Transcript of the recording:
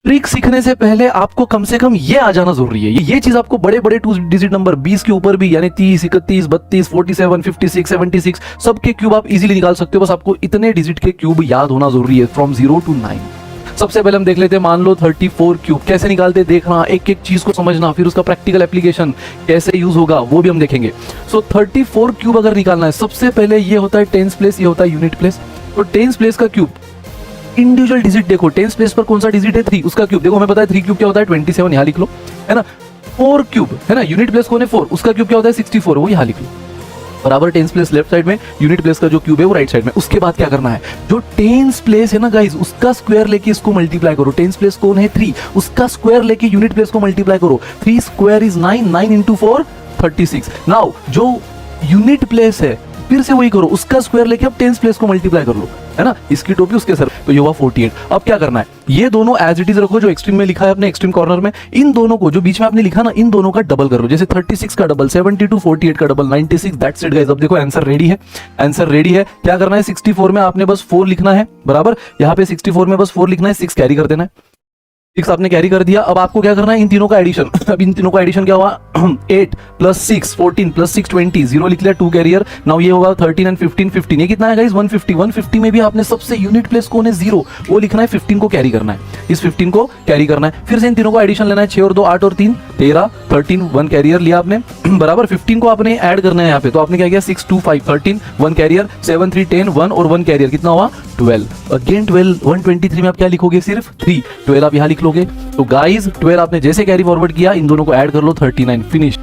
Trick सीखने से पहले आपको कम से कम ये आ जाना जरूरी है। ये चीज आपको बड़े बड़े 2 डिजिट नंबर 20 के ऊपर भी, यानी 30, 31, 32, 47, 56, 76 सबके क्यूब आप इजीली निकाल सकते हो। बस आपको इतने डिजिट के क्यूब याद होना जरूरी है, फ्रॉम 0 to 9। सबसे पहले हम देख लेते हैं, मान लो 34 क्यूब कैसे निकालते, देखना, एक एक चीज को समझना, फिर उसका प्रैक्टिकल एप्लीकेशन कैसे यूज होगा वो भी हम देखेंगे। सो 34 क्यूब अगर निकालना है, सबसे पहले ये होता है टेंस प्लेस, ये होता है यूनिट प्लेस। तो टेंस प्लेस का क्यूब इंडिविजुअल डिजिट देखो, टेंस प्लेस पर कौन सा डिजिट है 3, उसका क्यूब देखो, हमें पता है 3 क्यूब क्या होता है 27, यहाँ लिख लो, है ना। 4 क्यूब है ना, यूनिट प्लेस कौन है 4, उसका क्यूब क्या होता है 64, वो यहाँ लिख लो बराबर। टेंस प्लेस लेफ्ट साइड में, यूनिट प्लेस का जो क्यूब है वो राइट साइड में। उसके बाद क्या करना है, जो टेंस प्लेस है ना गाइस, उसका स्क्वायर लेके इसको मल्टीप्लाई करो। टेंस प्लेस कौन है 3, उसका स्क्वायर लेके यूनिट प्लेस को मल्टीप्लाई करो। 3 स्क्वायर इज 9, 9 इंटू 4 36। नाउ जो यूनिट प्लेस है फिर से वही करो, उसका स्क्वायर लेके अब टेंस प्लेस को मल्टीप्लाई कर लो, है ना, इसकी टोपी उसके सर, तो ये हुआ 48। अब क्या करना है, ये दोनों एज इट इज रखो, जो एक्सट्रीम में लिखा है अपने एक्सट्रीम कॉर्नर में, इन दोनों को जो बीच में आपने लिखा ना, इन दोनों का डबल कर लो। जैसे 36 का डबल 72, 48 का डबल 96, दैट्स इट गाइस। अब देखो आंसर रेडी है, आंसर रेडी है। क्या करना है, 64 में आपने बस 4 लिखना है बराबर, यहाँ पे 64 में बस 4 लिखना है, 6 कैरी कर देना है, 6 आपने कैरी कर दिया। अब आपको क्या करना है, इन तीनों का एडिशन। अब इन तीनों का एडिशन क्या हुआ 8 + 6 14 + 6 20, 0 लिख लिया, 2 कैरियर। नाउ ये होगा 13 एंड 15 15, ये कितना है गाइस 150। 150 में भी आपने सबसे यूनिट प्लेस कौन है 0, वो लिखना है, 15 को कैरी करना है, इस 15 को कैरी करना है। फिर से इन तीनों को एडिशन लेना है, 6 और 2 8 और 3 13, 13 1 कैरियर लिया आपने बराबर। 15 को आपने ऐड करना है यहाँ पे, तो आपने क्या किया 6 2 5 13 1 कैरियर, 7 3 10 1 और 1 कैरियर, कितना हुआ 12। अगेन 12, 123 में आप क्या लिखोगे, सिर्फ 3, 12 आप यहाँ लिख लोगे। तो गाइज 12 आपने जैसे कैरी फॉरवर्ड किया, इन दोनों को ऐड कर लो, 39, फिनिश।